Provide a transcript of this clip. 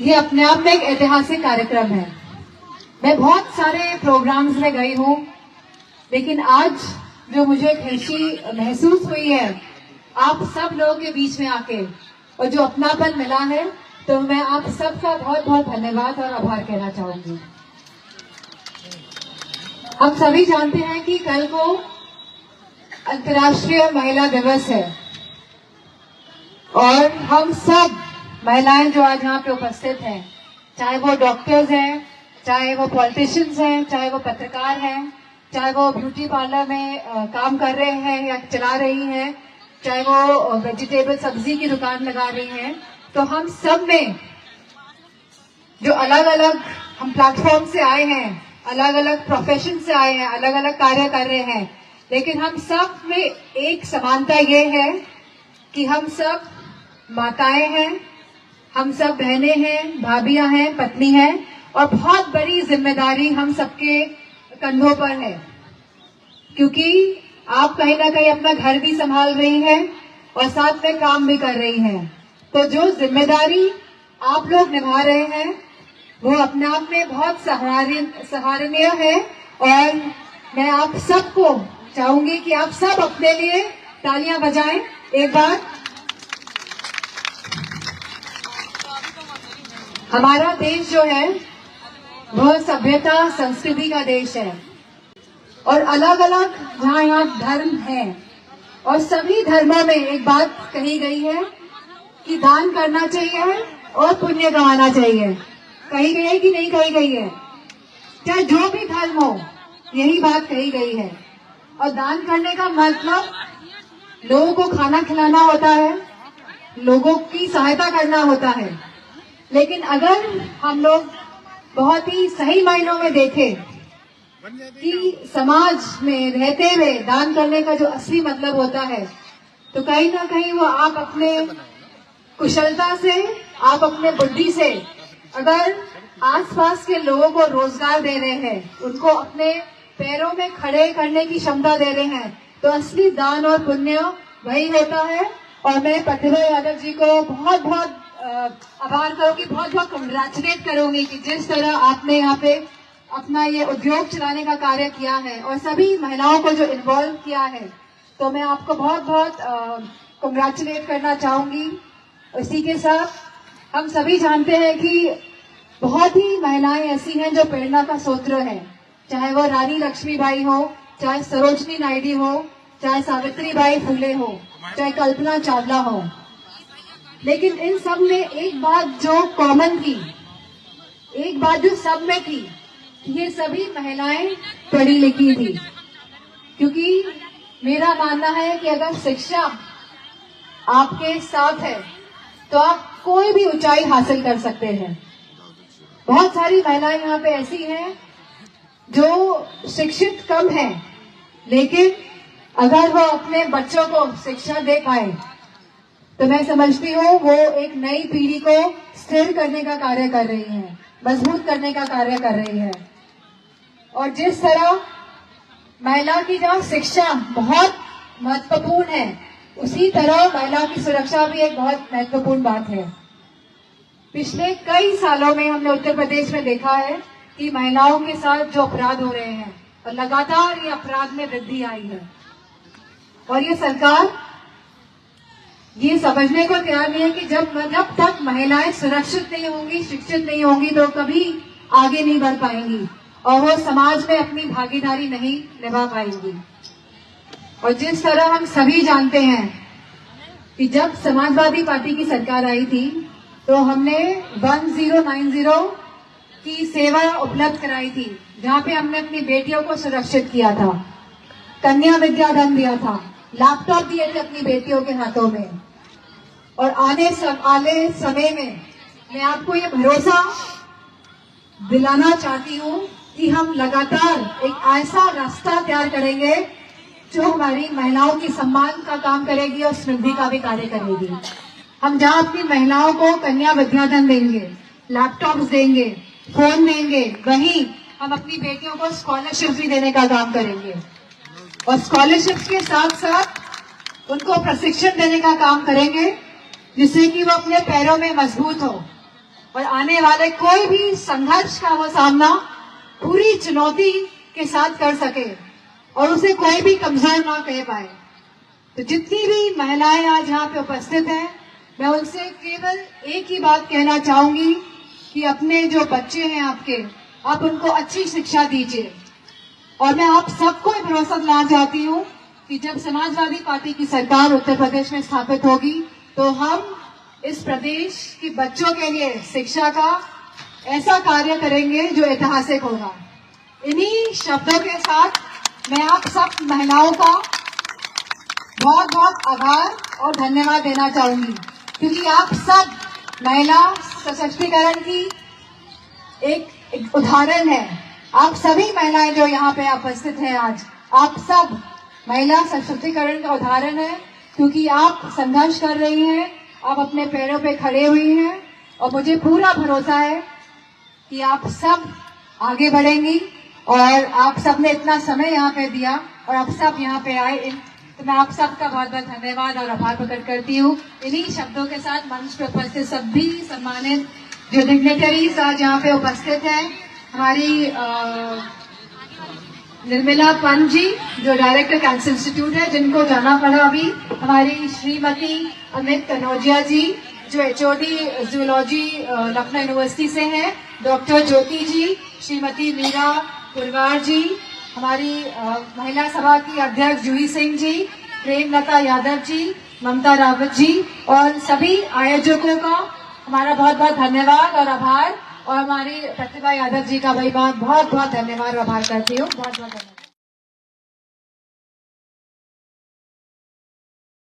ये अपने आप में एक ऐतिहासिक कार्यक्रम है। मैं बहुत सारे प्रोग्राम्स में गई हूँ, लेकिन आज जो मुझे खुशी महसूस हुई है आप सब लोगों के बीच में आके, और जो अपनापन मिला है, तो मैं आप सबका बहुत बहुत धन्यवाद और आभार कहना चाहूंगी। हम सभी जानते हैं कि कल को अंतर्राष्ट्रीय महिला दिवस है और हम सब महिलाएं जो आज यहाँ पे उपस्थित हैं, चाहे वो डॉक्टर्स हैं, चाहे वो पॉलिटिशियंस हैं, चाहे वो पत्रकार हैं, चाहे वो ब्यूटी पार्लर में काम कर रहे हैं या चला रही हैं, चाहे वो वेजिटेबल सब्जी की दुकान लगा रही हैं, तो हम सब में जो अलग अलग हम प्लेटफॉर्म से आए हैं, अलग अलग प्रोफेशन से आए हैं, अलग अलग कार्य कर रहे हैं, लेकिन हम सब में एक समानता ये है कि हम सब माताएं हैं, हम सब बहनें हैं, भाभियां हैं, पत्नी हैं, और बहुत बड़ी जिम्मेदारी हम सबके कंधों पर है, क्योंकि आप कहीं ना कहीं अपना घर भी संभाल रही हैं और साथ में काम भी कर रही हैं। तो जो जिम्मेदारी आप लोग निभा रहे हैं वो अपने आप में बहुत सराहनीय है, और मैं आप सबको चाहूंगी कि आप सब अपने लिए तालियां बजाएं एक बार। हमारा देश जो है वह सभ्यता संस्कृति का देश है, और अलग अलग जहाँ यहाँ धर्म है, और सभी धर्मों में एक बात कही गई है कि दान करना चाहिए और पुण्य कमाना चाहिए। कही गई है कि नहीं कही गई है? चाहे जो भी धर्म हो, यही बात कही गई है। और दान करने का मतलब लोगों को खाना खिलाना होता है, लोगों की सहायता करना होता है। लेकिन अगर हम लोग बहुत ही सही मायनों में देखें कि समाज में रहते हुए दान करने का जो असली मतलब होता है, तो कहीं ना कहीं वो आप अपने कुशलता से, आप अपने बुद्धि से अगर आसपास के लोगों को रोजगार दे रहे हैं, उनको अपने पैरों में खड़े करने की क्षमता दे रहे हैं, तो असली दान और पुण्य वही होता है। और मैं प्रतिभा यादव जी को बहुत बहुत आभार करूंगी, बहुत बहुत कंग्रेचुलेट करूंगी कि जिस तरह आपने यहाँ पे अपना ये उद्योग चलाने का कार्य किया है और सभी महिलाओं को जो इन्वॉल्व किया है, तो मैं आपको बहुत बहुत कंग्रेचुलेट करना चाहूंगी। इसी के साथ हम सभी जानते हैं कि बहुत ही महिलाएं ऐसी हैं जो प्रेरणा का स्रोत है, चाहे वो रानी लक्ष्मीबाई हो, चाहे सरोजनी नायडू हो, चाहे सावित्रीबाई फुले हो, चाहे कल्पना चावला हो। लेकिन इन सब में एक बात जो कॉमन थी, एक बात जो सब में थी, ये सभी महिलाएं पढ़ी लिखी थी। क्योंकि मेरा मानना है कि अगर शिक्षा आपके साथ है तो आप कोई भी ऊंचाई हासिल कर सकते हैं। बहुत सारी महिलाएं यहाँ पे ऐसी हैं जो शिक्षित कम हैं, लेकिन अगर वो अपने बच्चों को शिक्षा दे पाए तो मैं समझती हूँ वो एक नई पीढ़ी को स्थिर करने का कार्य कर रही हैं, मजबूत करने का कार्य कर रही है। और जिस तरह महिला की जहाँ शिक्षा बहुत महत्वपूर्ण है, उसी तरह महिला की सुरक्षा भी एक बहुत महत्वपूर्ण बात है। पिछले कई सालों में हमने उत्तर प्रदेश में देखा है कि महिलाओं के साथ जो अपराध हो रहे हैं, और लगातार ये अपराध में वृद्धि आई है, और ये सरकार ये समझने को तैयार नहीं है कि जब तक महिलाएं सुरक्षित नहीं होंगी, शिक्षित नहीं होंगी, तो कभी आगे नहीं बढ़ पाएंगी और वो समाज में अपनी भागीदारी नहीं निभा पाएंगी। और जिस तरह हम सभी जानते हैं कि जब समाजवादी पार्टी की सरकार आई थी, तो हमने 1090 की सेवा उपलब्ध कराई थी, जहाँ पे हमने अपनी बेटियों को सुरक्षित किया था, कन्या विद्याधन दिया था, लैपटॉप दिए थे अपनी बेटियों के हाथों में। और आने समय में मैं आपको ये भरोसा दिलाना चाहती हूँ कि हम लगातार एक ऐसा रास्ता तैयार करेंगे जो हमारी महिलाओं की सम्मान का काम करेगी और समृद्धि का भी कार्य करेगी। हम जहाँ अपनी महिलाओं को कन्या विद्याधन देंगे, लैपटॉप्स देंगे, फोन देंगे, वहीं हम अपनी बेटियों को स्कॉलरशिप भी देने का काम करेंगे। और स्कॉलरशिप के साथ साथ उनको प्रशिक्षण देने का काम करेंगे, जिससे कि वो अपने पैरों में मजबूत हो। और आने वाले कोई भी संघर्ष का वो सामना पूरी चुनौती के साथ कर सके और उसे कोई भी कमजोर ना कह पाए। तो जितनी भी महिलाएं आज यहाँ पे उपस्थित हैं, मैं उनसे केवल एक ही बात कहना चाहूंगी कि अपने जो बच्चे हैं आपके, आप उनको अच्छी शिक्षा दीजिए। और मैं आप सबको भरोसा दिलाना चाहती हूँ कि जब समाजवादी पार्टी की सरकार उत्तर प्रदेश में स्थापित होगी तो हम इस प्रदेश के बच्चों के लिए शिक्षा का ऐसा कार्य करेंगे जो ऐतिहासिक होगा। इन्हीं शब्दों के साथ मैं आप सब महिलाओं का बहुत बहुत आभार और धन्यवाद देना चाहूंगी, क्योंकि आप सब महिला सशक्तिकरण की एक उदाहरण है। आप सभी महिलाएं जो यहाँ पे उपस्थित हैं आज, आप सब महिला सशक्तिकरण का उदाहरण है, क्योंकि आप संघर्ष कर रही हैं, आप अपने पैरों पे खड़े हुई हैं और मुझे पूरा भरोसा है कि आप सब आगे बढ़ेंगी। और आप सब ने इतना समय यहाँ पे दिया और आप सब यहाँ पे आए, तो मैं आप सबका बहुत बहुत धन्यवाद और आभार प्रकट करती हूँ। इन्हीं शब्दों के साथ मंच पर उपस्थित सभी सम्मानित जो डिग्नेटरीज आज यहाँ पे उपस्थित हैं, हमारी निर्मला पंत जी जो डायरेक्टर कैंसर इंस्टीट्यूट है, जिनको जाना पड़ा अभी, हमारी श्रीमती अमित कनौजिया जी जो एचओडी जूलॉजी लखनऊ यूनिवर्सिटी से हैं, डॉक्टर ज्योति जी, श्रीमती मीरा पुरवार जी, हमारी महिला सभा की अध्यक्ष जूही सिंह जी, प्रेमलता यादव जी, ममता रावत जी और सभी आयोजकों का हमारा बहुत बहुत धन्यवाद और आभार। और हमारी प्रतिभा यादव जी का भी बहुत बहुत धन्यवाद और आभार करती हूँ। बहुत बहुत धन्यवाद।